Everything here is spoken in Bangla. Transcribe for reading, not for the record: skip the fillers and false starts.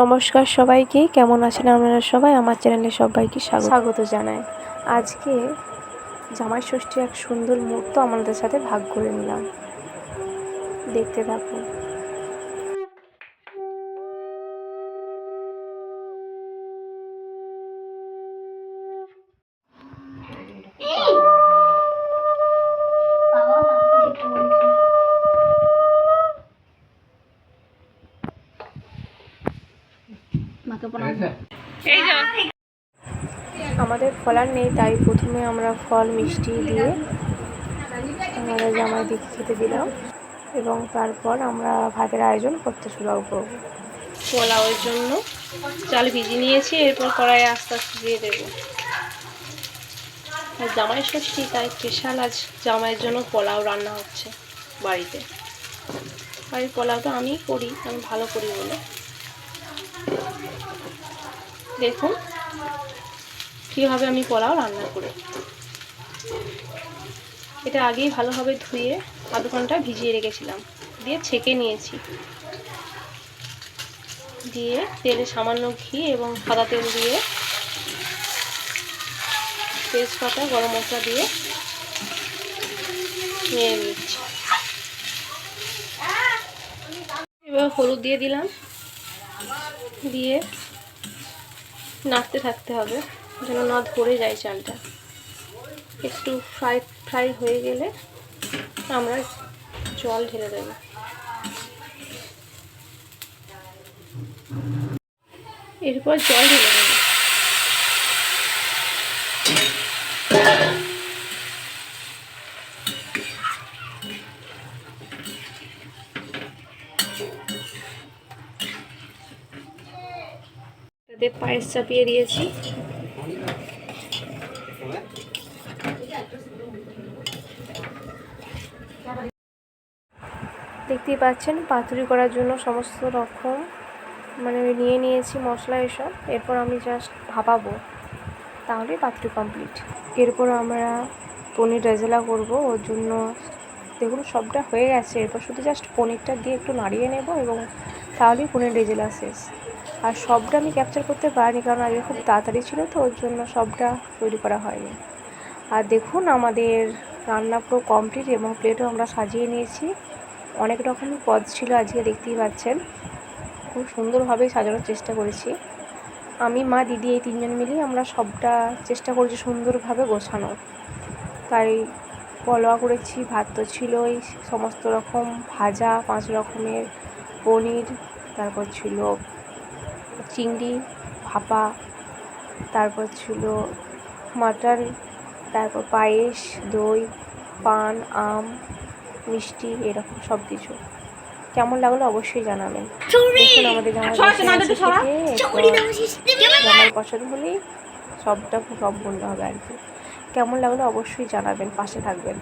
নমস্কার সবাইকে, কেমন আছেন আপনারা সবাই? আমার চ্যানেলে সবাইকে স্বাগত জানাই। আজকে জামাই ষষ্ঠী এক সুন্দর মুহূর্ত আমাদের সাথে ভাগ করে নিলাম, দেখতে থাকুন। আমাদের ফলার নেই, তাই প্রথমে আমরা ফল মিষ্টি দিয়ে আমাদের জামাই দিকে খেতে দিলাম এবং তারপর আমরা ভাতের আয়োজন করতে শুরু করব। পোলাওয়ের জন্য চাল ভিজিয়ে নিয়েছি, এরপর কড়াইয়ে আস্তে আস্তে দিয়ে দেবো। আর জামাই ষষ্ঠী, তাই স্পেশাল আজ জামাইয়ের জন্য পোলাও রান্না হচ্ছে বাড়িতে। বাড়ির পোলাওটা আমি করি, আমি ভালো করি বলে। দেখুন কীভাবে আমি পোলাও রান্না করি। এটা আগেই ভালোভাবে ধুয়ে আধ ঘন্টা ভিজিয়ে রেখেছিলাম, দিয়ে ছেঁকে নিয়েছি। দিয়ে তেলে সামান্য ঘি এবং সাদা তেল দিয়ে তেজপাতা গরম মশলা দিয়ে নিয়ে নিচ্ছি। এবার হলুদ দিয়ে দিলাম, দিয়ে নাড়তে থাকতে হবে যেন না ধরে যায় চালটা। একটু ফ্রাই হয়ে গেলে আমরা জল ঢেলে দেব। এরপর জল ঢেলে দেব। তাতে পায়েস চাপিয়ে দিয়েছি। দেখতেই পাচ্ছেন, পাতুরি করার জন্য সমস্ত রকম নিয়ে নিয়েছি মশলা এসব। এরপর আমি জাস্ট ভাপাবো, তাহলেই পাতুরি কমপ্লিট। এরপর আমরা পনির রেজালা করব, ওর জন্য দেখুন সবটা হয়ে গেছে। এরপর শুধু জাস্ট পনিরটা দিয়ে একটু নাড়িয়ে নেব এবং তাহলেই পনির রেজালা শেষ। আর সবটা আমি ক্যাপচার করতে পারিনি, কারণ আগে খুব তাড়াতাড়ি ছিল, তো ওর জন্য সবটা তৈরি করা হয়নি। আর দেখুন আমাদের রান্না পুরো কমপ্লিট এবং প্লেটও আমরা সাজিয়ে নিয়েছি। অনেক রকমের পদ ছিল আজকে, দেখতেই পাচ্ছেন। খুব সুন্দরভাবে সাজানোর চেষ্টা করেছি আমি, মা, দিদি, এই তিনজন মিলেই আমরা সবটা চেষ্টা করেছি সুন্দরভাবে গোছানোর। তাই পোলাও করেছি, ভাত তো ছিলই, সমস্ত রকম ভাজা, 5 রকমের পনির, তারপর ছিল চিংড়ি ভাপা, তারপর ছিল মাটন, তারপর পায়েস, দই, পান, আম, মিষ্টি, এরকম সব কিছু। কেমন লাগলো অবশ্যই জানাবেন। দেখুন আমাদের জামাই পছন্দ হলেই সবটা সম্পূর্ণ হবে আর কি। কেমন লাগলো অবশ্যই জানাবেন, পাশে থাকবেন।